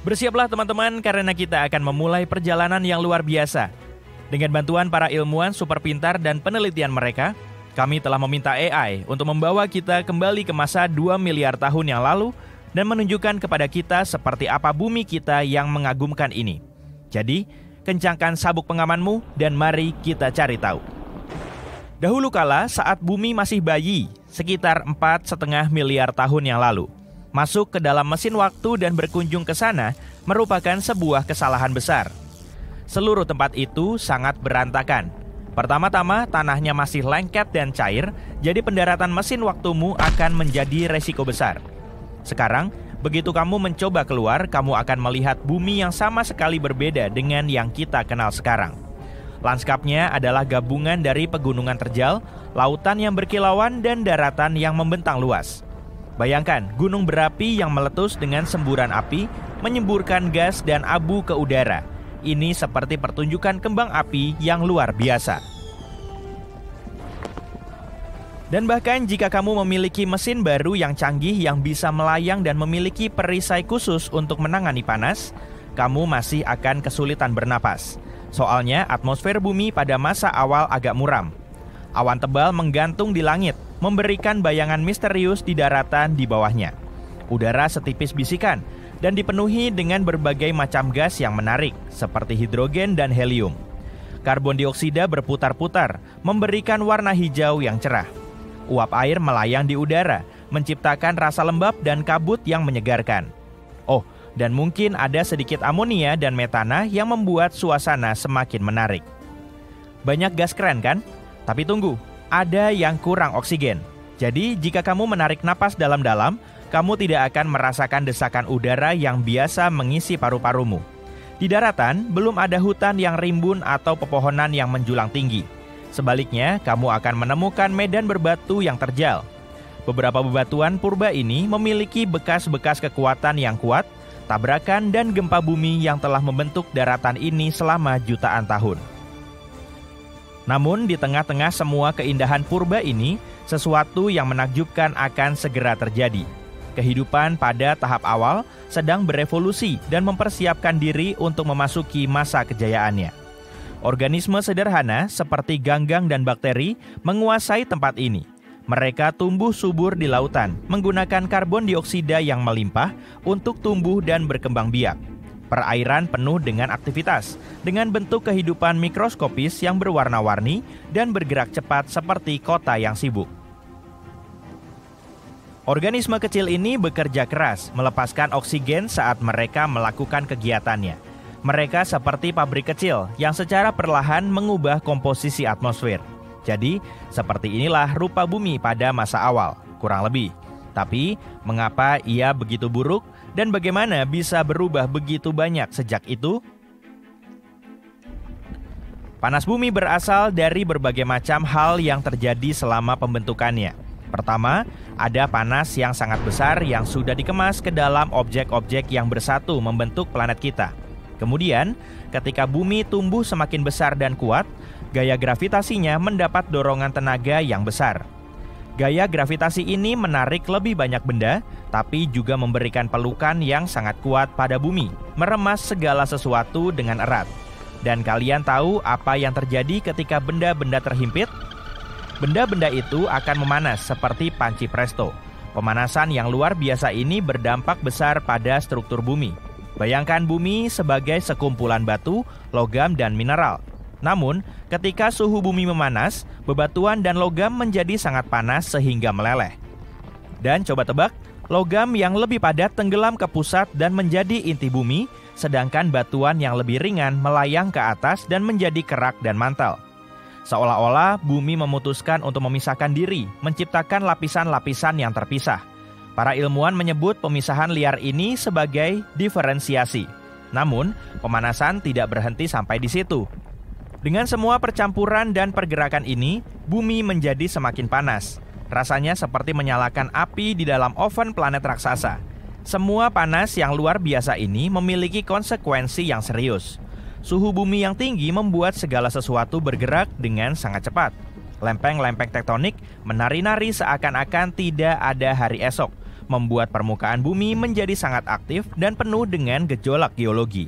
Bersiaplah teman-teman karena kita akan memulai perjalanan yang luar biasa. Dengan bantuan para ilmuwan super pintar dan penelitian mereka, kami telah meminta AI untuk membawa kita kembali ke masa 2 miliar tahun yang lalu dan menunjukkan kepada kita seperti apa bumi kita yang mengagumkan ini. Jadi, kencangkan sabuk pengamanmu dan mari kita cari tahu. Dahulu kala saat bumi masih bayi, sekitar 4,5 miliar tahun yang lalu, masuk ke dalam mesin waktu dan berkunjung ke sana merupakan sebuah kesalahan besar. Seluruh tempat itu sangat berantakan. Pertama-tama tanahnya masih lengket dan cair, jadi pendaratan mesin waktumu akan menjadi resiko besar. Sekarang, begitu kamu mencoba keluar, kamu akan melihat bumi yang sama sekali berbeda dengan yang kita kenal sekarang. Lanskapnya adalah gabungan dari pegunungan terjal, lautan yang berkilauan, dan daratan yang membentang luas. Bayangkan, gunung berapi yang meletus dengan semburan api, menyemburkan gas dan abu ke udara. Ini seperti pertunjukan kembang api yang luar biasa. Dan bahkan jika kamu memiliki mesin baru yang canggih yang bisa melayang dan memiliki perisai khusus untuk menangani panas, kamu masih akan kesulitan bernapas. Soalnya atmosfer bumi pada masa awal agak muram. Awan tebal menggantung di langit, memberikan bayangan misterius di daratan di bawahnya. Udara setipis bisikan dan dipenuhi dengan berbagai macam gas yang menarik, seperti hidrogen dan helium. Karbon dioksida berputar-putar, memberikan warna hijau yang cerah. Uap air melayang di udara, menciptakan rasa lembab dan kabut yang menyegarkan. Oh, dan mungkin ada sedikit amonia dan metana yang membuat suasana semakin menarik. Banyak gas keren kan? Tapi tunggu, ada yang kurang oksigen. Jadi, jika kamu menarik napas dalam-dalam, kamu tidak akan merasakan desakan udara yang biasa mengisi paru-parumu. Di daratan, belum ada hutan yang rimbun atau pepohonan yang menjulang tinggi. Sebaliknya, kamu akan menemukan medan berbatu yang terjal. Beberapa bebatuan purba ini memiliki bekas-bekas kekuatan yang kuat, tabrakan dan gempa bumi yang telah membentuk daratan ini selama jutaan tahun. Namun di tengah-tengah semua keindahan purba ini, sesuatu yang menakjubkan akan segera terjadi. Kehidupan pada tahap awal sedang berevolusi dan mempersiapkan diri untuk memasuki masa kejayaannya. Organisme sederhana seperti ganggang dan bakteri menguasai tempat ini. Mereka tumbuh subur di lautan, menggunakan karbon dioksida yang melimpah untuk tumbuh dan berkembang biak. Perairan penuh dengan aktivitas, dengan bentuk kehidupan mikroskopis yang berwarna-warni dan bergerak cepat seperti kota yang sibuk. Organisme kecil ini bekerja keras, melepaskan oksigen saat mereka melakukan kegiatannya. Mereka seperti pabrik kecil yang secara perlahan mengubah komposisi atmosfer. Jadi, seperti inilah rupa bumi pada masa awal, kurang lebih. Tapi, mengapa ia begitu buruk? Dan bagaimana bisa berubah begitu banyak sejak itu? Panas bumi berasal dari berbagai macam hal yang terjadi selama pembentukannya. Pertama, ada panas yang sangat besar yang sudah dikemas ke dalam objek-objek yang bersatu membentuk planet kita. Kemudian, ketika bumi tumbuh semakin besar dan kuat, gaya gravitasinya mendapat dorongan tenaga yang besar. Gaya gravitasi ini menarik lebih banyak benda, tapi juga memberikan pelukan yang sangat kuat pada bumi, meremas segala sesuatu dengan erat. Dan kalian tahu apa yang terjadi ketika benda-benda terhimpit? Benda-benda itu akan memanas seperti panci presto. Pemanasan yang luar biasa ini berdampak besar pada struktur bumi. Bayangkan bumi sebagai sekumpulan batu, logam, dan mineral. Namun, ketika suhu bumi memanas, bebatuan dan logam menjadi sangat panas sehingga meleleh. Dan coba tebak, logam yang lebih padat tenggelam ke pusat dan menjadi inti bumi, sedangkan batuan yang lebih ringan melayang ke atas dan menjadi kerak dan mantel. Seolah-olah bumi memutuskan untuk memisahkan diri, menciptakan lapisan-lapisan yang terpisah. Para ilmuwan menyebut pemisahan liar ini sebagai diferensiasi. Namun, pemanasan tidak berhenti sampai di situ. Dengan semua percampuran dan pergerakan ini, bumi menjadi semakin panas. Rasanya seperti menyalakan api di dalam oven planet raksasa. Semua panas yang luar biasa ini memiliki konsekuensi yang serius. Suhu bumi yang tinggi membuat segala sesuatu bergerak dengan sangat cepat. Lempeng-lempeng tektonik menari-nari seakan-akan tidak ada hari esok. membuat permukaan bumi menjadi sangat aktif dan penuh dengan gejolak geologi.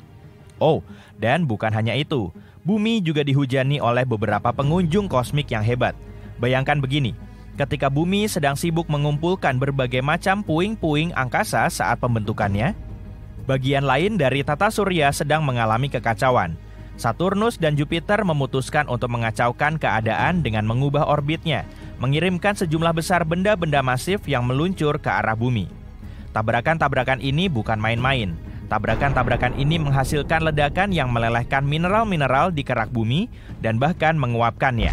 Oh, dan bukan hanya itu, bumi juga dihujani oleh beberapa pengunjung kosmik yang hebat. Bayangkan begini, ketika bumi sedang sibuk mengumpulkan berbagai macam puing-puing angkasa saat pembentukannya, bagian lain dari tata surya sedang mengalami kekacauan. Saturnus dan Jupiter memutuskan untuk mengacaukan keadaan dengan mengubah orbitnya, mengirimkan sejumlah besar benda-benda masif yang meluncur ke arah bumi. Tabrakan-tabrakan ini bukan main-main. Tabrakan-tabrakan ini menghasilkan ledakan yang melelehkan mineral-mineral di kerak bumi dan bahkan menguapkannya.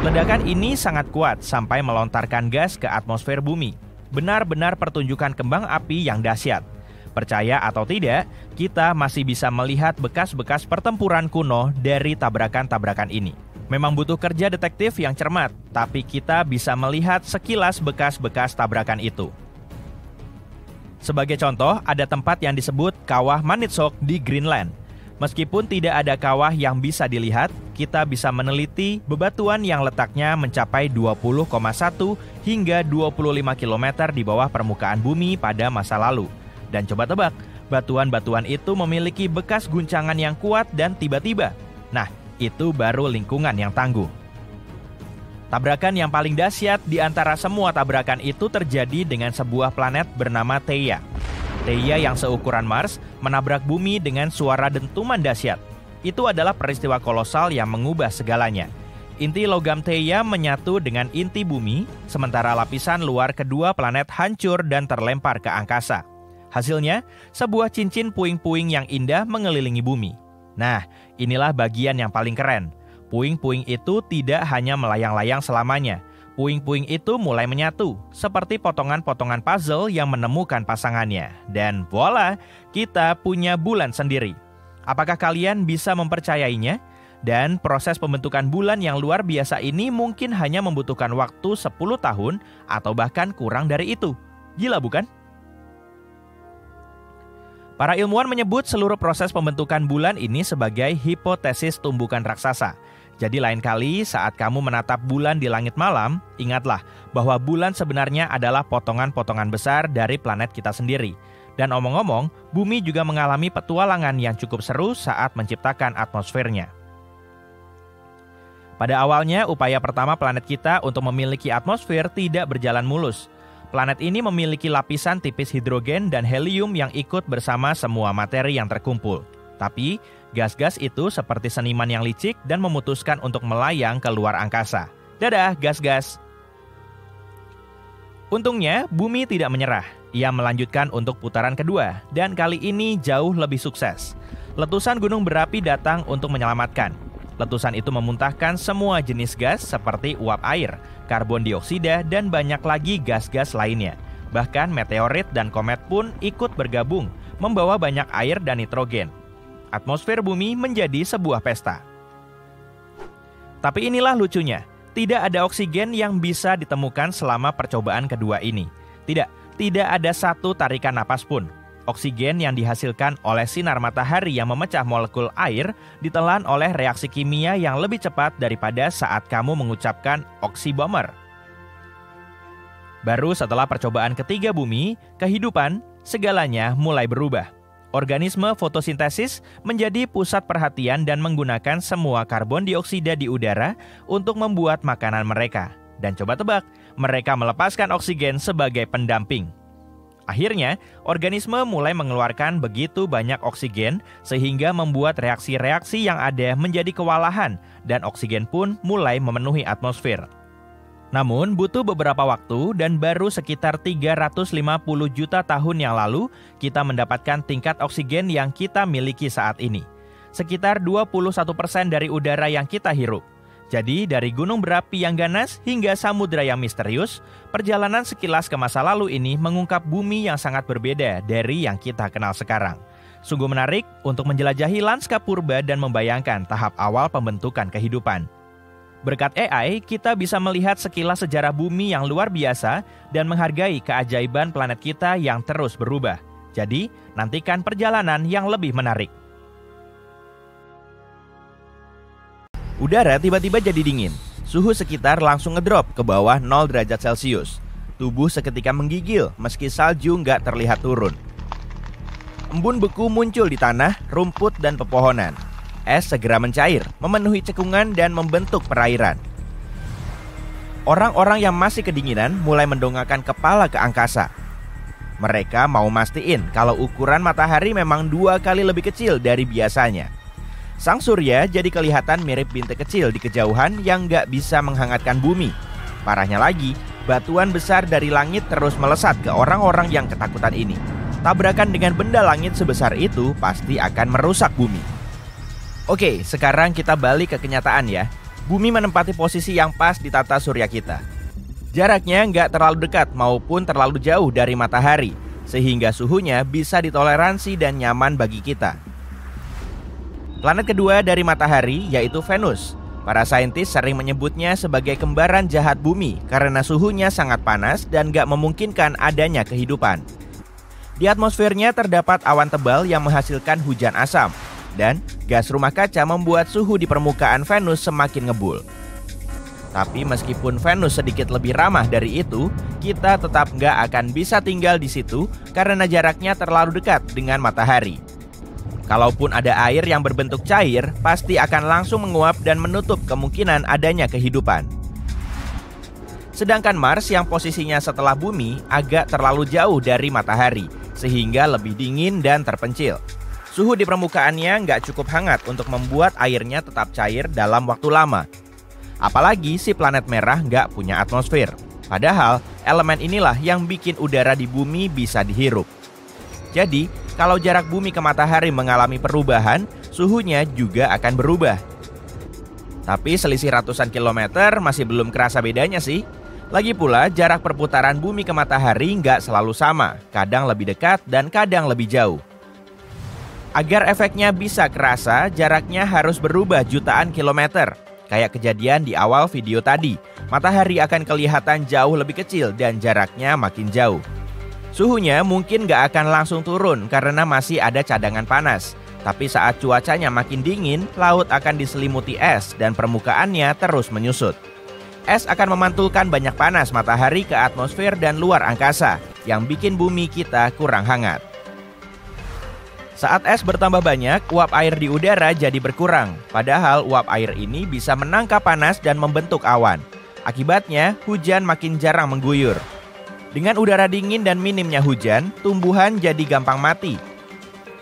Ledakan ini sangat kuat sampai melontarkan gas ke atmosfer bumi. Benar-benar pertunjukan kembang api yang dahsyat. Percaya atau tidak, kita masih bisa melihat bekas-bekas pertempuran kuno dari tabrakan-tabrakan ini. Memang butuh kerja detektif yang cermat, tapi kita bisa melihat sekilas bekas-bekas tabrakan itu. Sebagai contoh, ada tempat yang disebut Kawah Maniitsoq di Greenland. Meskipun tidak ada kawah yang bisa dilihat, kita bisa meneliti bebatuan yang letaknya mencapai 20,1 hingga 25 km di bawah permukaan bumi pada masa lalu. Dan coba tebak, batuan-batuan itu memiliki bekas guncangan yang kuat dan tiba-tiba. Nah, itu baru lingkungan yang tangguh. Tabrakan yang paling dahsyat di antara semua tabrakan itu terjadi dengan sebuah planet bernama Theia. Theia yang seukuran Mars menabrak bumi dengan suara dentuman dahsyat. Itu adalah peristiwa kolosal yang mengubah segalanya. Inti logam Theia menyatu dengan inti bumi, sementara lapisan luar kedua planet hancur dan terlempar ke angkasa. Hasilnya, sebuah cincin puing-puing yang indah mengelilingi bumi. Nah, inilah bagian yang paling keren. Puing-puing itu tidak hanya melayang-layang selamanya. Puing-puing itu mulai menyatu, seperti potongan-potongan puzzle yang menemukan pasangannya. Dan voila, kita punya bulan sendiri. Apakah kalian bisa mempercayainya? Dan proses pembentukan bulan yang luar biasa ini mungkin hanya membutuhkan waktu 10 tahun atau bahkan kurang dari itu. Gila bukan? Para ilmuwan menyebut seluruh proses pembentukan bulan ini sebagai hipotesis tumbukan raksasa. Jadi lain kali saat kamu menatap bulan di langit malam, ingatlah bahwa bulan sebenarnya adalah potongan-potongan besar dari planet kita sendiri. Dan omong-omong, bumi juga mengalami petualangan yang cukup seru saat menciptakan atmosfernya. Pada awalnya, upaya pertama planet kita untuk memiliki atmosfer tidak berjalan mulus. Planet ini memiliki lapisan tipis hidrogen dan helium yang ikut bersama semua materi yang terkumpul. Tapi, gas-gas itu seperti seniman yang licik dan memutuskan untuk melayang ke luar angkasa. Dadah, gas-gas! Untungnya, bumi tidak menyerah. Ia melanjutkan untuk putaran kedua, dan kali ini jauh lebih sukses. Letusan gunung berapi datang untuk menyelamatkan. Letusan itu memuntahkan semua jenis gas seperti uap air, karbon dioksida, dan banyak lagi gas-gas lainnya. Bahkan meteorit dan komet pun ikut bergabung, membawa banyak air dan nitrogen. Atmosfer bumi menjadi sebuah pesta. Tapi inilah lucunya, tidak ada oksigen yang bisa ditemukan selama percobaan kedua ini. Tidak ada satu tarikan napas pun. Oksigen yang dihasilkan oleh sinar matahari yang memecah molekul air ditelan oleh reaksi kimia yang lebih cepat daripada saat kamu mengucapkan oksibomber. Baru setelah percobaan ketiga bumi, kehidupan, segalanya mulai berubah. Organisme fotosintesis menjadi pusat perhatian dan menggunakan semua karbon dioksida di udara untuk membuat makanan mereka. Dan coba tebak, mereka melepaskan oksigen sebagai pendamping. Akhirnya, organisme mulai mengeluarkan begitu banyak oksigen sehingga membuat reaksi-reaksi yang ada menjadi kewalahan dan oksigen pun mulai memenuhi atmosfer. Namun, butuh beberapa waktu dan baru sekitar 350 juta tahun yang lalu kita mendapatkan tingkat oksigen yang kita miliki saat ini. Sekitar 21% dari udara yang kita hirup. Jadi, dari gunung berapi yang ganas hingga samudera yang misterius, perjalanan sekilas ke masa lalu ini mengungkap bumi yang sangat berbeda dari yang kita kenal sekarang. Sungguh menarik untuk menjelajahi lanskap purba dan membayangkan tahap awal pembentukan kehidupan. Berkat AI, kita bisa melihat sekilas sejarah bumi yang luar biasa dan menghargai keajaiban planet kita yang terus berubah. Jadi, nantikan perjalanan yang lebih menarik. Udara tiba-tiba jadi dingin. Suhu sekitar langsung ngedrop ke bawah 0 derajat Celcius. tubuh seketika menggigil meski salju nggak terlihat turun. Embun beku muncul di tanah, rumput, dan pepohonan. Es segera mencair, memenuhi cekungan dan membentuk perairan. Orang-orang yang masih kedinginan mulai mendongakkan kepala ke angkasa. Mereka mau mastiin kalau ukuran matahari memang 2 kali lebih kecil dari biasanya. Sang surya jadi kelihatan mirip bintik kecil di kejauhan yang nggak bisa menghangatkan bumi. Parahnya lagi, batuan besar dari langit terus melesat ke orang-orang yang ketakutan ini. Tabrakan dengan benda langit sebesar itu pasti akan merusak bumi. Oke, sekarang kita balik ke kenyataan ya. Bumi menempati posisi yang pas di tata surya kita. Jaraknya nggak terlalu dekat maupun terlalu jauh dari matahari, sehingga suhunya bisa ditoleransi dan nyaman bagi kita. Planet kedua dari matahari yaitu Venus. Para saintis sering menyebutnya sebagai kembaran jahat bumi karena suhunya sangat panas dan nggak memungkinkan adanya kehidupan. Di atmosfernya terdapat awan tebal yang menghasilkan hujan asam, dan gas rumah kaca membuat suhu di permukaan Venus semakin ngebul. Tapi meskipun Venus sedikit lebih ramah dari itu, kita tetap nggak akan bisa tinggal di situ karena jaraknya terlalu dekat dengan matahari. Kalaupun ada air yang berbentuk cair, pasti akan langsung menguap dan menutup kemungkinan adanya kehidupan. Sedangkan Mars yang posisinya setelah bumi agak terlalu jauh dari matahari, sehingga lebih dingin dan terpencil. Suhu di permukaannya nggak cukup hangat untuk membuat airnya tetap cair dalam waktu lama. Apalagi si planet merah nggak punya atmosfer. Padahal elemen inilah yang bikin udara di bumi bisa dihirup. Jadi, kalau jarak bumi ke matahari mengalami perubahan, suhunya juga akan berubah. Tapi selisih ratusan kilometer masih belum kerasa bedanya sih. Lagi pula, jarak perputaran bumi ke matahari nggak selalu sama, kadang lebih dekat dan kadang lebih jauh. Agar efeknya bisa kerasa, jaraknya harus berubah jutaan kilometer. Kayak kejadian di awal video tadi, matahari akan kelihatan jauh lebih kecil dan jaraknya makin jauh. Suhunya mungkin nggak akan langsung turun karena masih ada cadangan panas. Tapi saat cuacanya makin dingin, laut akan diselimuti es dan permukaannya terus menyusut. Es akan memantulkan banyak panas matahari ke atmosfer dan luar angkasa, yang bikin bumi kita kurang hangat. Saat es bertambah banyak, uap air di udara jadi berkurang. Padahal uap air ini bisa menangkap panas dan membentuk awan. Akibatnya, hujan makin jarang mengguyur. Dengan udara dingin dan minimnya hujan, tumbuhan jadi gampang mati.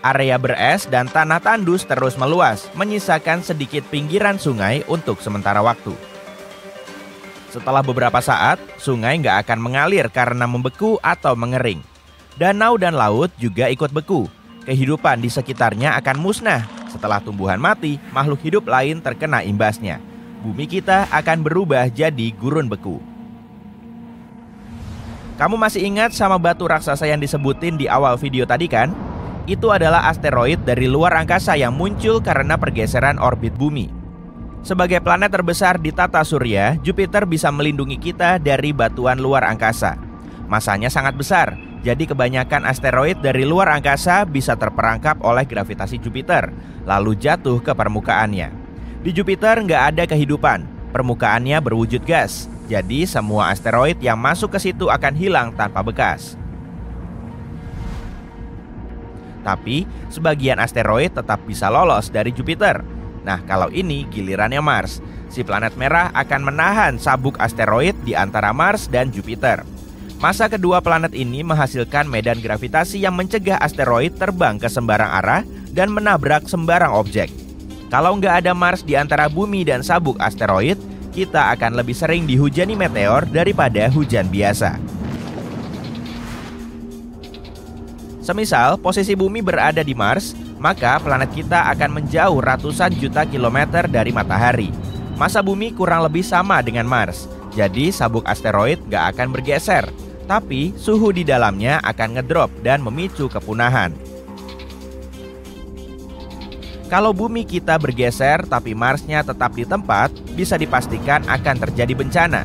Area beres dan tanah tandus terus meluas, menyisakan sedikit pinggiran sungai untuk sementara waktu. Setelah beberapa saat, sungai nggak akan mengalir karena membeku atau mengering. Danau dan laut juga ikut beku. Kehidupan di sekitarnya akan musnah. Setelah tumbuhan mati, makhluk hidup lain terkena imbasnya. Bumi kita akan berubah jadi gurun beku. Kamu masih ingat sama batu raksasa yang disebutin di awal video tadi kan? Itu adalah asteroid dari luar angkasa yang muncul karena pergeseran orbit bumi. Sebagai planet terbesar di tata surya, Jupiter bisa melindungi kita dari batuan luar angkasa. Masanya sangat besar, jadi kebanyakan asteroid dari luar angkasa bisa terperangkap oleh gravitasi Jupiter, lalu jatuh ke permukaannya. Di Jupiter nggak ada kehidupan, permukaannya berwujud gas, jadi semua asteroid yang masuk ke situ akan hilang tanpa bekas. Tapi, sebagian asteroid tetap bisa lolos dari Jupiter. Nah, kalau ini gilirannya Mars. Si planet merah akan menahan sabuk asteroid di antara Mars dan Jupiter. Massa kedua planet ini menghasilkan medan gravitasi yang mencegah asteroid terbang ke sembarang arah dan menabrak sembarang objek. Kalau nggak ada Mars di antara bumi dan sabuk asteroid, kita akan lebih sering dihujani meteor daripada hujan biasa. Semisal posisi bumi berada di Mars, maka planet kita akan menjauh ratusan juta kilometer dari matahari. Massa bumi kurang lebih sama dengan Mars, jadi sabuk asteroid gak akan bergeser. Tapi suhu di dalamnya akan ngedrop dan memicu kepunahan. Kalau bumi kita bergeser tapi Marsnya tetap di tempat, bisa dipastikan akan terjadi bencana.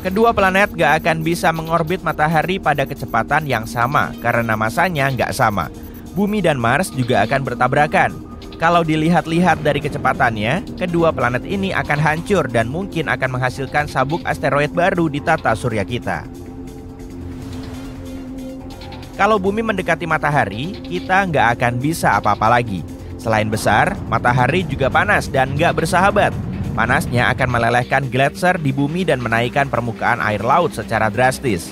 Kedua planet gak akan bisa mengorbit matahari pada kecepatan yang sama karena masanya gak sama. Bumi dan Mars juga akan bertabrakan. Kalau dilihat-lihat dari kecepatannya, kedua planet ini akan hancur dan mungkin akan menghasilkan sabuk asteroid baru di tata surya kita. Kalau bumi mendekati matahari, kita nggak akan bisa apa-apa lagi. Selain besar, matahari juga panas dan nggak bersahabat. Panasnya akan melelehkan gletser di bumi dan menaikkan permukaan air laut secara drastis.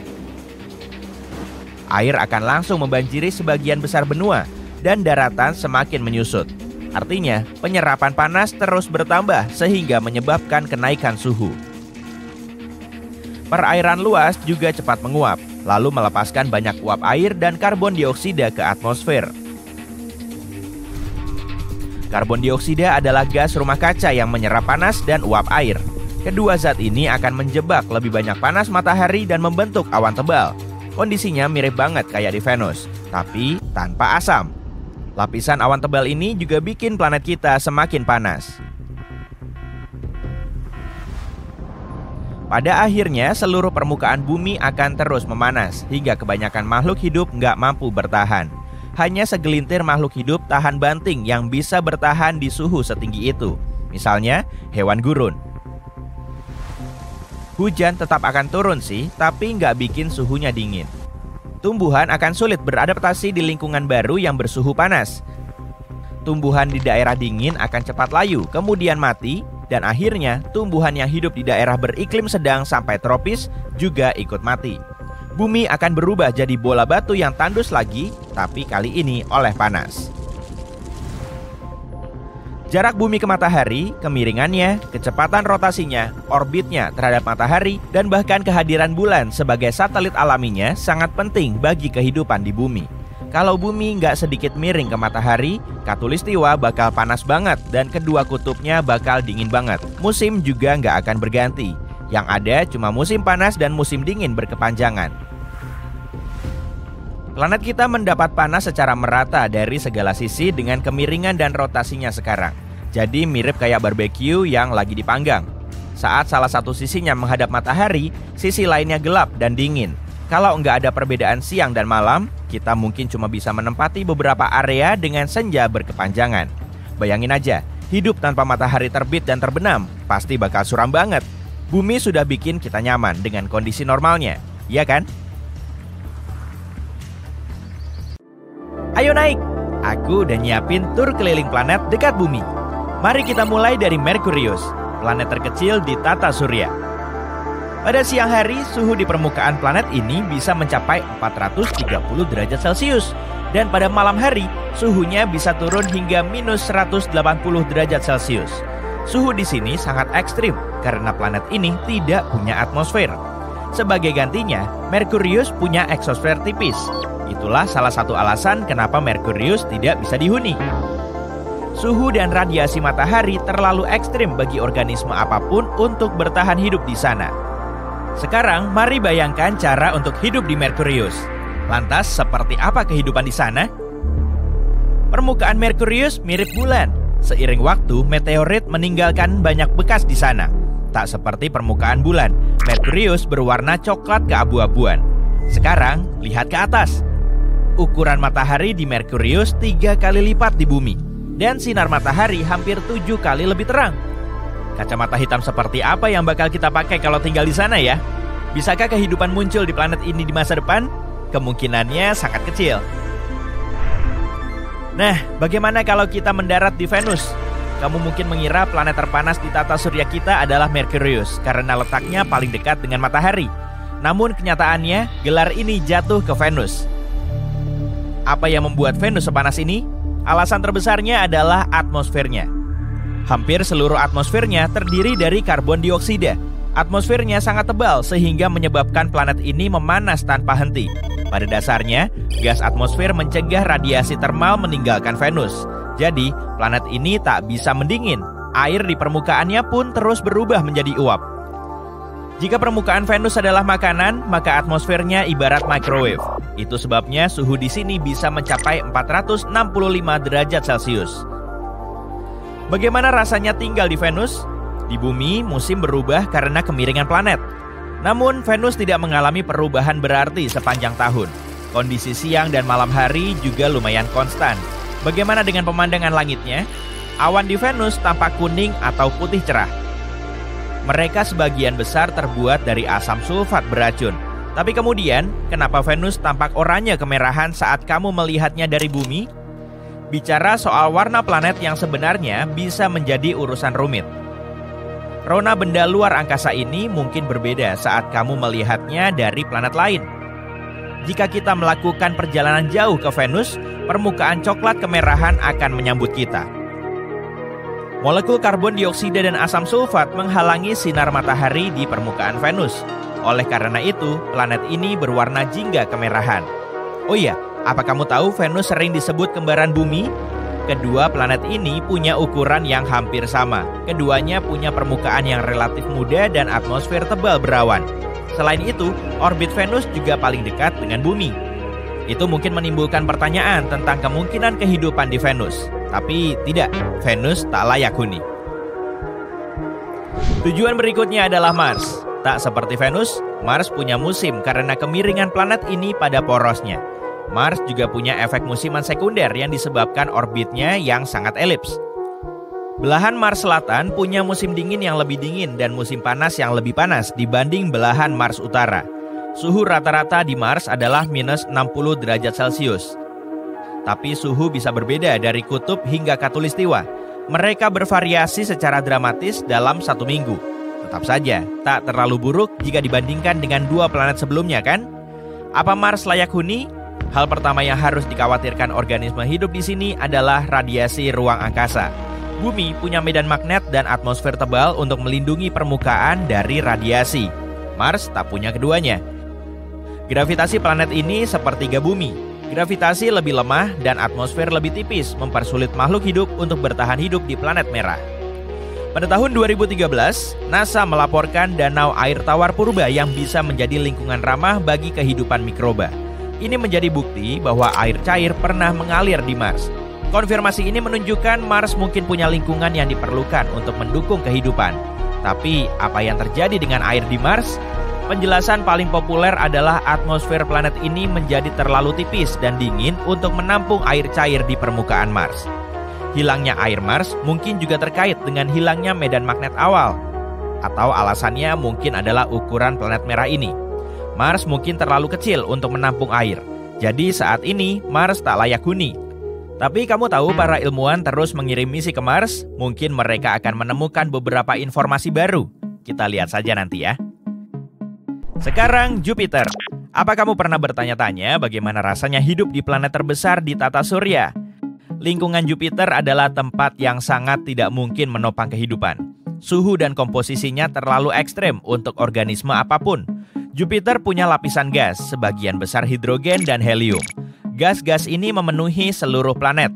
Air akan langsung membanjiri sebagian besar benua dan daratan semakin menyusut. Artinya, penyerapan panas terus bertambah sehingga menyebabkan kenaikan suhu. Perairan luas juga cepat menguap, lalu melepaskan banyak uap air dan karbon dioksida ke atmosfer. Karbon dioksida adalah gas rumah kaca yang menyerap panas dan uap air. Kedua zat ini akan menjebak lebih banyak panas matahari dan membentuk awan tebal. Kondisinya mirip banget kayak di Venus, tapi tanpa asam. Lapisan awan tebal ini juga bikin planet kita semakin panas. Pada akhirnya, seluruh permukaan bumi akan terus memanas, hingga kebanyakan makhluk hidup nggak mampu bertahan. Hanya segelintir makhluk hidup tahan banting yang bisa bertahan di suhu setinggi itu. Misalnya, hewan gurun. Hujan tetap akan turun sih, tapi nggak bikin suhunya dingin. Tumbuhan akan sulit beradaptasi di lingkungan baru yang bersuhu panas. Tumbuhan di daerah dingin akan cepat layu, kemudian mati, dan akhirnya tumbuhan yang hidup di daerah beriklim sedang sampai tropis juga ikut mati. Bumi akan berubah jadi bola batu yang tandus lagi, tapi kali ini oleh panas. Jarak bumi ke matahari, kemiringannya, kecepatan rotasinya, orbitnya terhadap matahari, dan bahkan kehadiran bulan sebagai satelit alaminya sangat penting bagi kehidupan di bumi. Kalau bumi nggak sedikit miring ke matahari, Khatulistiwa bakal panas banget dan kedua kutubnya bakal dingin banget. Musim juga nggak akan berganti. Yang ada cuma musim panas dan musim dingin berkepanjangan. Planet kita mendapat panas secara merata dari segala sisi dengan kemiringan dan rotasinya sekarang. Jadi mirip kayak barbeque yang lagi dipanggang. Saat salah satu sisinya menghadap matahari, sisi lainnya gelap dan dingin. Kalau nggak ada perbedaan siang dan malam, kita mungkin cuma bisa menempati beberapa area dengan senja berkepanjangan. Bayangin aja, hidup tanpa matahari terbit dan terbenam, pasti bakal suram banget. Bumi sudah bikin kita nyaman dengan kondisi normalnya, iya kan? Ayo naik! Aku udah nyiapin tur keliling planet dekat bumi. Mari kita mulai dari Merkurius, planet terkecil di tata surya. Pada siang hari, suhu di permukaan planet ini bisa mencapai 430 derajat Celcius. Dan pada malam hari, suhunya bisa turun hingga minus 180 derajat Celcius. Suhu di sini sangat ekstrim karena planet ini tidak punya atmosfer. Sebagai gantinya, Merkurius punya eksosfer tipis. Itulah salah satu alasan kenapa Merkurius tidak bisa dihuni. Suhu dan radiasi matahari terlalu ekstrim bagi organisme apapun untuk bertahan hidup di sana. Sekarang, mari bayangkan cara untuk hidup di Merkurius. Lantas, seperti apa kehidupan di sana? Permukaan Merkurius mirip bulan. Seiring waktu, meteorit meninggalkan banyak bekas di sana. Tak seperti permukaan bulan, Merkurius berwarna coklat keabu-abuan. Sekarang, lihat ke atas. Ukuran matahari di Merkurius 3 kali lipat di bumi. Dan sinar matahari hampir 7 kali lebih terang. Kacamata hitam seperti apa yang bakal kita pakai kalau tinggal di sana ya? Bisakah kehidupan muncul di planet ini di masa depan? Kemungkinannya sangat kecil. Nah, bagaimana kalau kita mendarat di Venus? Kamu mungkin mengira planet terpanas di tata surya kita adalah Merkurius karena letaknya paling dekat dengan matahari. Namun kenyataannya, gelar ini jatuh ke Venus. Apa yang membuat Venus sepanas ini? Alasan terbesarnya adalah atmosfernya. Hampir seluruh atmosfernya terdiri dari karbon dioksida. Atmosfernya sangat tebal sehingga menyebabkan planet ini memanas tanpa henti. Pada dasarnya, gas atmosfer mencegah radiasi termal meninggalkan Venus. Jadi, planet ini tak bisa mendingin. Air di permukaannya pun terus berubah menjadi uap. Jika permukaan Venus adalah makanan, maka atmosfernya ibarat microwave. Itu sebabnya suhu di sini bisa mencapai 465 derajat Celcius. Bagaimana rasanya tinggal di Venus? Di bumi, musim berubah karena kemiringan planet. Namun, Venus tidak mengalami perubahan berarti sepanjang tahun. Kondisi siang dan malam hari juga lumayan konstan. Bagaimana dengan pemandangan langitnya? Awan di Venus tampak kuning atau putih cerah. Mereka sebagian besar terbuat dari asam sulfat beracun. Tapi kemudian, kenapa Venus tampak oranye kemerahan saat kamu melihatnya dari bumi? Bicara soal warna planet yang sebenarnya bisa menjadi urusan rumit. Rona benda luar angkasa ini mungkin berbeda saat kamu melihatnya dari planet lain. Jika kita melakukan perjalanan jauh ke Venus, permukaan coklat kemerahan akan menyambut kita. Molekul karbon dioksida dan asam sulfat menghalangi sinar matahari di permukaan Venus. Oleh karena itu, planet ini berwarna jingga kemerahan. Oh iya, apa kamu tahu Venus sering disebut kembaran bumi? Kedua planet ini punya ukuran yang hampir sama. Keduanya punya permukaan yang relatif muda dan atmosfer tebal berawan. Selain itu, orbit Venus juga paling dekat dengan bumi. Itu mungkin menimbulkan pertanyaan tentang kemungkinan kehidupan di Venus. Tapi tidak, Venus tak layak huni. Tujuan berikutnya adalah Mars. Tak seperti Venus, Mars punya musim karena kemiringan planet ini pada porosnya. Mars juga punya efek musiman sekunder yang disebabkan orbitnya yang sangat elips. Belahan Mars Selatan punya musim dingin yang lebih dingin dan musim panas yang lebih panas dibanding belahan Mars Utara. Suhu rata-rata di Mars adalah minus 60 derajat Celcius. Tapi suhu bisa berbeda dari kutub hingga khatulistiwa. Mereka bervariasi secara dramatis dalam satu minggu. Tetap saja, tak terlalu buruk jika dibandingkan dengan dua planet sebelumnya kan? Apa Mars layak huni? Hal pertama yang harus dikhawatirkan organisme hidup di sini adalah radiasi ruang angkasa. Bumi punya medan magnet dan atmosfer tebal untuk melindungi permukaan dari radiasi. Mars tak punya keduanya. Gravitasi planet ini sepertiga bumi. Gravitasi lebih lemah dan atmosfer lebih tipis mempersulit makhluk hidup untuk bertahan hidup di planet merah. Pada tahun 2013, NASA melaporkan danau air tawar purba yang bisa menjadi lingkungan ramah bagi kehidupan mikroba. Ini menjadi bukti bahwa air cair pernah mengalir di Mars. Konfirmasi ini menunjukkan Mars mungkin punya lingkungan yang diperlukan untuk mendukung kehidupan. Tapi, apa yang terjadi dengan air di Mars? Penjelasan paling populer adalah atmosfer planet ini menjadi terlalu tipis dan dingin untuk menampung air cair di permukaan Mars. Hilangnya air Mars mungkin juga terkait dengan hilangnya medan magnet awal. Atau alasannya mungkin adalah ukuran planet merah ini. Mars mungkin terlalu kecil untuk menampung air. Jadi saat ini Mars tak layak huni. Tapi kamu tahu para ilmuwan terus mengirim misi ke Mars? Mungkin mereka akan menemukan beberapa informasi baru. Kita lihat saja nanti ya. Sekarang Jupiter. Apa kamu pernah bertanya-tanya bagaimana rasanya hidup di planet terbesar di tata surya? Lingkungan Jupiter adalah tempat yang sangat tidak mungkin menopang kehidupan. Suhu dan komposisinya terlalu ekstrem untuk organisme apapun. Jupiter punya lapisan gas, sebagian besar hidrogen dan helium. Gas-gas ini memenuhi seluruh planet.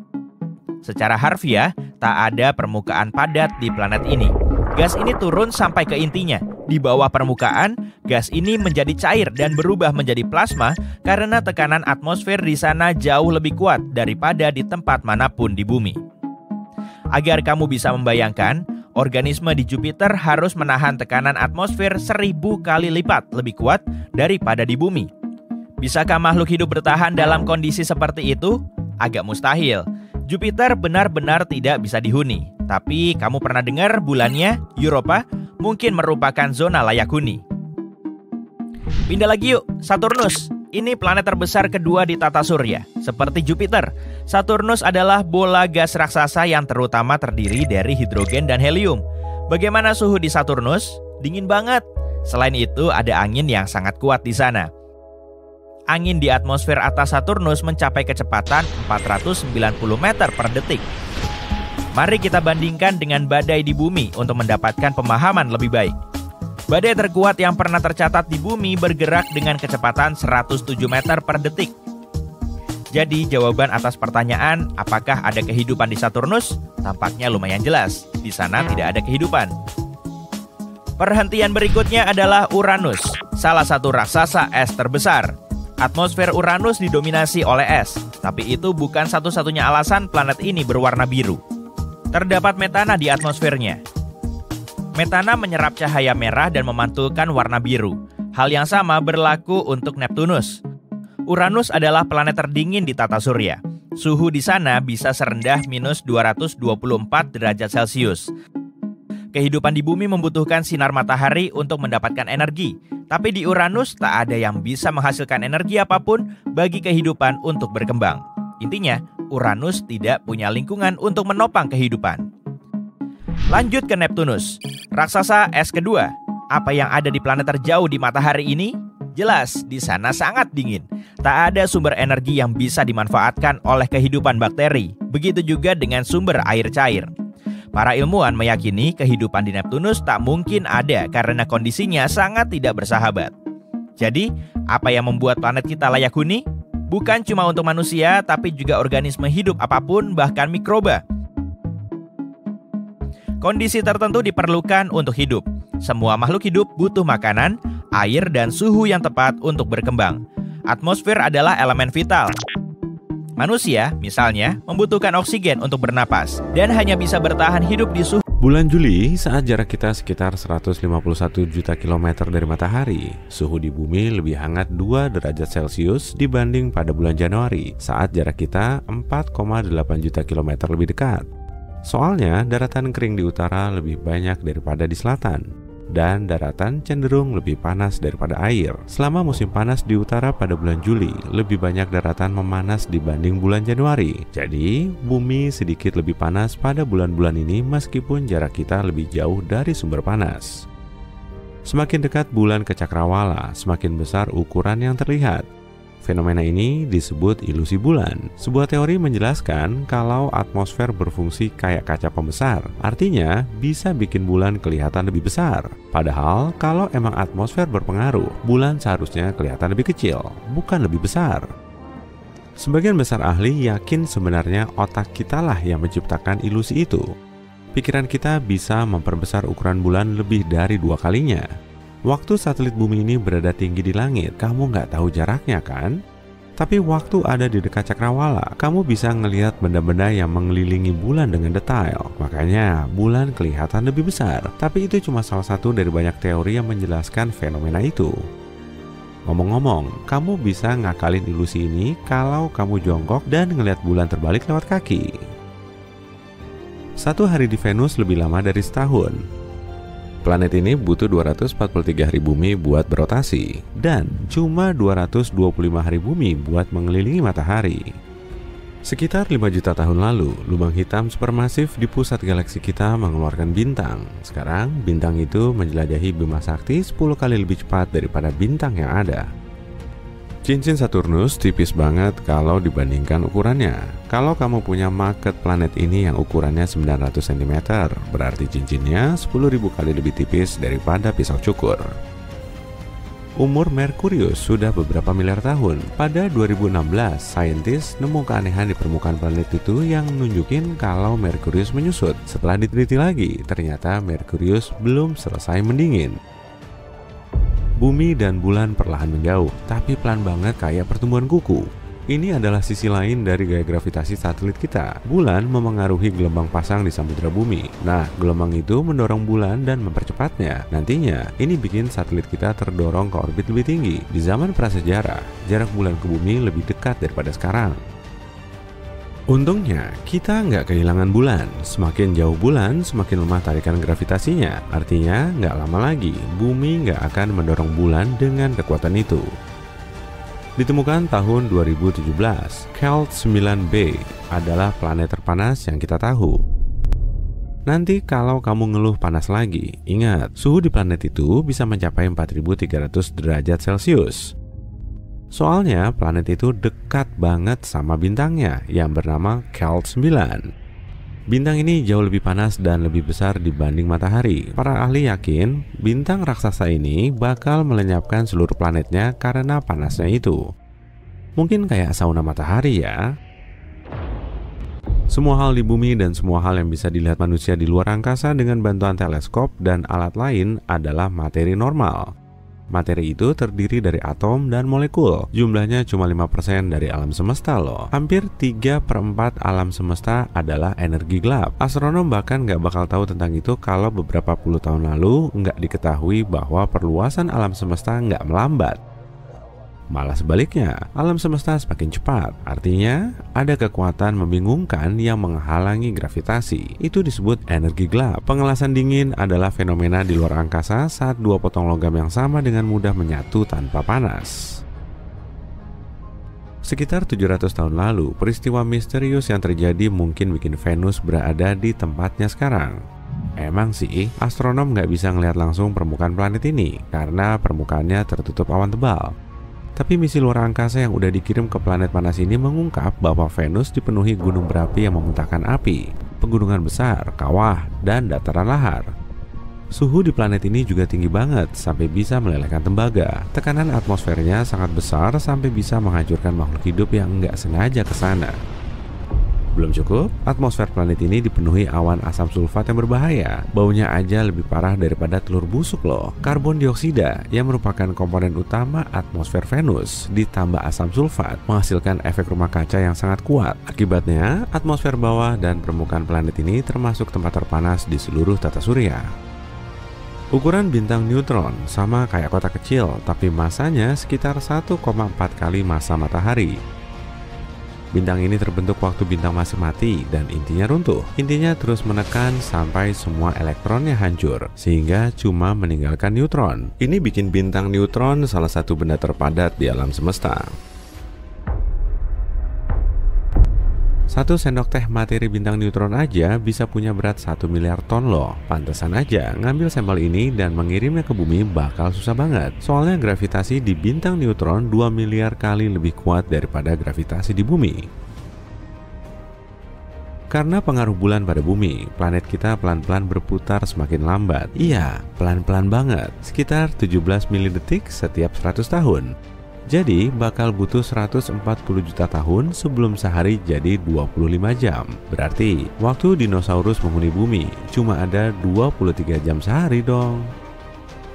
Secara harfiah, tak ada permukaan padat di planet ini. Gas ini turun sampai ke intinya. Di bawah permukaan, gas ini menjadi cair dan berubah menjadi plasma karena tekanan atmosfer di sana jauh lebih kuat daripada di tempat manapun di bumi. Agar kamu bisa membayangkan, organisme di Jupiter harus menahan tekanan atmosfer 1000 kali lipat lebih kuat daripada di bumi. Bisakah makhluk hidup bertahan dalam kondisi seperti itu? Agak mustahil. Jupiter benar-benar tidak bisa dihuni. Tapi kamu pernah dengar bulannya, Europa, mungkin merupakan zona layak huni. Pindah lagi yuk, Saturnus. Ini planet terbesar kedua di tata surya. Seperti Jupiter, Saturnus adalah bola gas raksasa yang terutama terdiri dari hidrogen dan helium. Bagaimana suhu di Saturnus? Dingin banget. Selain itu, ada angin yang sangat kuat di sana. Angin di atmosfer atas Saturnus mencapai kecepatan 490 meter per detik. Mari kita bandingkan dengan badai di bumi untuk mendapatkan pemahaman lebih baik. Badai terkuat yang pernah tercatat di bumi bergerak dengan kecepatan 107 meter per detik. Jadi jawaban atas pertanyaan apakah ada kehidupan di Saturnus? Tampaknya lumayan jelas, di sana tidak ada kehidupan. Perhentian berikutnya adalah Uranus, salah satu raksasa es terbesar. Atmosfer Uranus didominasi oleh es, tapi itu bukan satu-satunya alasan planet ini berwarna biru. Terdapat metana di atmosfernya. Metana menyerap cahaya merah dan memantulkan warna biru. Hal yang sama berlaku untuk Neptunus. Uranus adalah planet terdingin di tata surya. Suhu di sana bisa serendah minus 224 derajat Celcius. Kehidupan di bumi membutuhkan sinar matahari untuk mendapatkan energi. Tapi di Uranus tak ada yang bisa menghasilkan energi apapun bagi kehidupan untuk berkembang. Intinya, Uranus tidak punya lingkungan untuk menopang kehidupan. Lanjut ke Neptunus, raksasa es kedua. Apa yang ada di planet terjauh di matahari ini? Jelas, di sana sangat dingin. Tak ada sumber energi yang bisa dimanfaatkan oleh kehidupan bakteri. Begitu juga dengan sumber air cair. Para ilmuwan meyakini kehidupan di Neptunus tak mungkin ada karena kondisinya sangat tidak bersahabat. Jadi, apa yang membuat planet kita layak huni? Bukan cuma untuk manusia, tapi juga organisme hidup apapun, bahkan mikroba. Kondisi tertentu diperlukan untuk hidup. Semua makhluk hidup butuh makanan, air, dan suhu yang tepat untuk berkembang. Atmosfer adalah elemen vital. Manusia, misalnya, membutuhkan oksigen untuk bernapas dan hanya bisa bertahan hidup di suhu. Bulan Juli, saat jarak kita sekitar 151 juta kilometer dari matahari, suhu di bumi lebih hangat 2 derajat Celcius dibanding pada bulan Januari, saat jarak kita 4,8 juta kilometer lebih dekat. Soalnya, daratan kering di utara lebih banyak daripada di selatan. Dan daratan cenderung lebih panas daripada air. Selama musim panas di utara pada bulan Juli, lebih banyak daratan memanas dibanding bulan Januari. Jadi, bumi sedikit lebih panas pada bulan-bulan ini meskipun jarak kita lebih jauh dari sumber panas. Semakin dekat bulan ke cakrawala, semakin besar ukuran yang terlihat. Fenomena ini disebut ilusi bulan. Sebuah teori menjelaskan kalau atmosfer berfungsi kayak kaca pembesar. Artinya, bisa bikin bulan kelihatan lebih besar. Padahal, kalau emang atmosfer berpengaruh, bulan seharusnya kelihatan lebih kecil, bukan lebih besar. Sebagian besar ahli yakin sebenarnya otak kita lah yang menciptakan ilusi itu. Pikiran kita bisa memperbesar ukuran bulan lebih dari 2 kalinya. Waktu satelit bumi ini berada tinggi di langit, kamu nggak tahu jaraknya kan? Tapi waktu ada di dekat cakrawala, kamu bisa ngelihat benda-benda yang mengelilingi bulan dengan detail. Makanya, bulan kelihatan lebih besar. Tapi itu cuma salah satu dari banyak teori yang menjelaskan fenomena itu. Ngomong-ngomong, kamu bisa ngakalin ilusi ini kalau kamu jongkok dan ngelihat bulan terbalik lewat kaki. 1 hari di Venus lebih lama dari setahun. Planet ini butuh 243 hari bumi buat berotasi dan cuma 225 hari bumi buat mengelilingi matahari. Sekitar 5 juta tahun lalu, lubang hitam supermasif di pusat galaksi kita mengeluarkan bintang. Sekarang, bintang itu menjelajahi Bima Sakti 10 kali lebih cepat daripada bintang yang ada. Cincin Saturnus tipis banget kalau dibandingkan ukurannya. Kalau kamu punya magnet planet ini yang ukurannya 900 cm, berarti cincinnya 10.000 kali lebih tipis daripada pisau cukur. Umur Merkurius sudah beberapa miliar tahun. Pada 2016, saintis nemu keanehan di permukaan planet itu yang nunjukin kalau Merkurius menyusut. Setelah diteliti lagi, ternyata Merkurius belum selesai mendingin. Bumi dan bulan perlahan menjauh, tapi pelan banget kayak pertumbuhan kuku. Ini adalah sisi lain dari gaya gravitasi satelit kita. Bulan memengaruhi gelombang pasang di samudera bumi. Nah, gelombang itu mendorong bulan dan mempercepatnya. Nantinya, ini bikin satelit kita terdorong ke orbit lebih tinggi. Di zaman prasejarah, jarak bulan ke bumi lebih dekat daripada sekarang. Untungnya, kita nggak kehilangan bulan. Semakin jauh bulan, semakin lemah tarikan gravitasinya. Artinya, nggak lama lagi, bumi nggak akan mendorong bulan dengan kekuatan itu. Ditemukan tahun 2017, Kelt 9b adalah planet terpanas yang kita tahu. Nanti kalau kamu ngeluh panas lagi, ingat, suhu di planet itu bisa mencapai 4.300 derajat Celcius. Soalnya planet itu dekat banget sama bintangnya yang bernama Kelt 9. Bintang ini jauh lebih panas dan lebih besar dibanding matahari. Para ahli yakin bintang raksasa ini bakal melenyapkan seluruh planetnya karena panasnya itu. Mungkin kayak sauna matahari ya. Semua hal di bumi dan semua hal yang bisa dilihat manusia di luar angkasa dengan bantuan teleskop dan alat lain adalah materi normal. Materi itu terdiri dari atom dan molekul. Jumlahnya cuma 5% dari alam semesta loh. Hampir 3/4 alam semesta adalah energi gelap. Astronom bahkan nggak bakal tahu tentang itu kalau beberapa puluh tahun lalu nggak diketahui bahwa perluasan alam semesta nggak melambat. Malah sebaliknya, alam semesta semakin cepat. Artinya, ada kekuatan membingungkan yang menghalangi gravitasi. Itu disebut energi gelap. Pengelasan dingin adalah fenomena di luar angkasa saat dua potong logam yang sama dengan mudah menyatu tanpa panas. Sekitar 700 tahun lalu, peristiwa misterius yang terjadi mungkin bikin Venus berada di tempatnya sekarang. Emang sih, astronom nggak bisa ngelihat langsung permukaan planet ini karena permukaannya tertutup awan tebal. Tapi misi luar angkasa yang udah dikirim ke planet panas ini mengungkap bahwa Venus dipenuhi gunung berapi yang memuntahkan api, pegunungan besar, kawah, dan dataran lahar. Suhu di planet ini juga tinggi banget sampai bisa melelehkan tembaga. Tekanan atmosfernya sangat besar sampai bisa menghancurkan makhluk hidup yang nggak sengaja ke sana. Belum cukup, atmosfer planet ini dipenuhi awan asam sulfat yang berbahaya. Baunya aja lebih parah daripada telur busuk loh. Karbon dioksida yang merupakan komponen utama atmosfer Venus ditambah asam sulfat menghasilkan efek rumah kaca yang sangat kuat. Akibatnya, atmosfer bawah dan permukaan planet ini termasuk tempat terpanas di seluruh tata surya. Ukuran bintang neutron sama kayak kota kecil, tapi masanya sekitar 1,4 kali massa matahari. Bintang ini terbentuk waktu bintang masih mati dan intinya runtuh. Intinya terus menekan sampai semua elektronnya hancur, sehingga cuma meninggalkan neutron. Ini bikin bintang neutron salah satu benda terpadat di alam semesta. 1 sendok teh materi bintang neutron aja bisa punya berat 1 miliar ton loh. Pantesan aja ngambil sampel ini dan mengirimnya ke bumi bakal susah banget. Soalnya gravitasi di bintang neutron 2 miliar kali lebih kuat daripada gravitasi di bumi. Karena pengaruh bulan pada bumi, planet kita pelan-pelan berputar semakin lambat. Iya, pelan-pelan banget. Sekitar 17 milidetik setiap 100 tahun. Jadi bakal butuh 140 juta tahun sebelum sehari jadi 25 jam. Berarti waktu dinosaurus menghuni bumi cuma ada 23 jam sehari dong.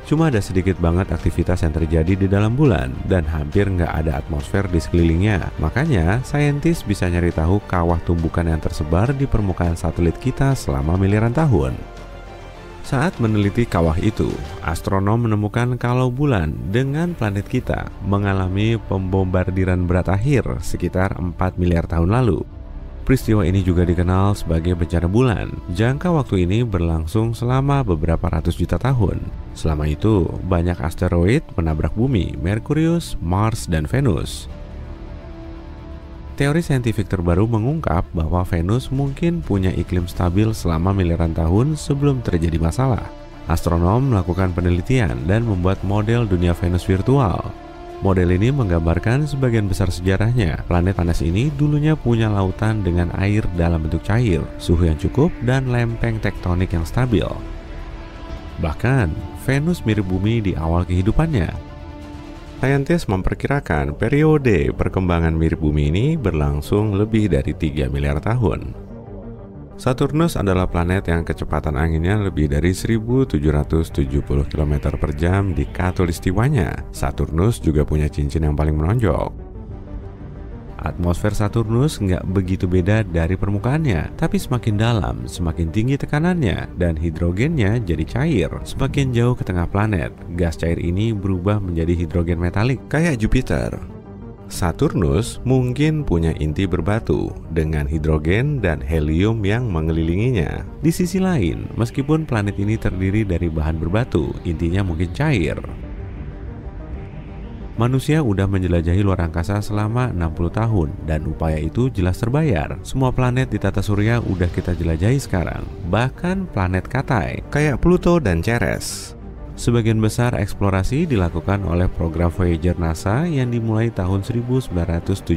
Cuma ada sedikit banget aktivitas yang terjadi di dalam bulan dan hampir nggak ada atmosfer di sekelilingnya. Makanya saintis bisa nyari tahu kawah tumbukan yang tersebar di permukaan satelit kita selama miliaran tahun. Saat meneliti kawah itu, astronom menemukan kalau bulan dengan planet kita mengalami pembombardiran berat akhir sekitar 4 miliar tahun lalu. Peristiwa ini juga dikenal sebagai bencana bulan. Jangka waktu ini berlangsung selama beberapa ratus juta tahun. Selama itu, banyak asteroid menabrak bumi, Merkurius, Mars, dan Venus. Teori saintifik terbaru mengungkap bahwa Venus mungkin punya iklim stabil selama miliaran tahun sebelum terjadi masalah. Astronom melakukan penelitian dan membuat model dunia Venus virtual. Model ini menggambarkan sebagian besar sejarahnya. Planet panas ini dulunya punya lautan dengan air dalam bentuk cair, suhu yang cukup, dan lempeng tektonik yang stabil. Bahkan, Venus mirip bumi di awal kehidupannya. Saintis memperkirakan periode perkembangan mirip bumi ini berlangsung lebih dari 3 miliar tahun. Saturnus adalah planet yang kecepatan anginnya lebih dari 1770 km per jam di khatulistiwanya. Saturnus juga punya cincin yang paling menonjol. Atmosfer Saturnus nggak begitu beda dari permukaannya, tapi semakin dalam, semakin tinggi tekanannya, dan hidrogennya jadi cair. Semakin jauh ke tengah planet, gas cair ini berubah menjadi hidrogen metalik, kayak Jupiter. Saturnus mungkin punya inti berbatu, dengan hidrogen dan helium yang mengelilinginya. Di sisi lain, meskipun planet ini terdiri dari bahan berbatu, intinya mungkin cair. Manusia udah menjelajahi luar angkasa selama 60 tahun dan upaya itu jelas terbayar. Semua planet di tata surya udah kita jelajahi sekarang, bahkan planet katai kayak Pluto dan Ceres. Sebagian besar eksplorasi dilakukan oleh program Voyager NASA yang dimulai tahun 1977.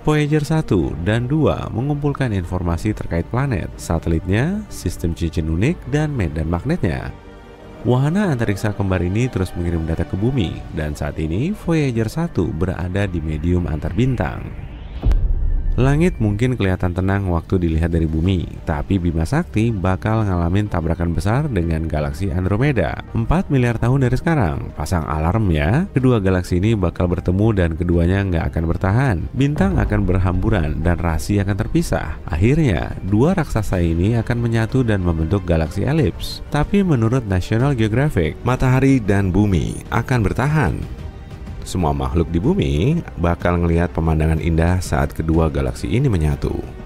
Voyager 1 dan 2 mengumpulkan informasi terkait planet, satelitnya, sistem cincin unik, dan medan magnetnya. Wahana antariksa kembar ini terus mengirim data ke bumi, dan saat ini Voyager 1 berada di medium antar bintang. Langit mungkin kelihatan tenang waktu dilihat dari bumi, tapi Bima Sakti bakal ngalamin tabrakan besar dengan galaksi Andromeda 4 miliar tahun dari sekarang. Pasang alarm ya, kedua galaksi ini bakal bertemu dan keduanya nggak akan bertahan. Bintang akan berhamburan dan rasi akan terpisah. Akhirnya, dua raksasa ini akan menyatu dan membentuk galaksi elips. Tapi menurut National Geographic, matahari dan bumi akan bertahan. Semua makhluk di bumi bakal ngelihat pemandangan indah saat kedua galaksi ini menyatu.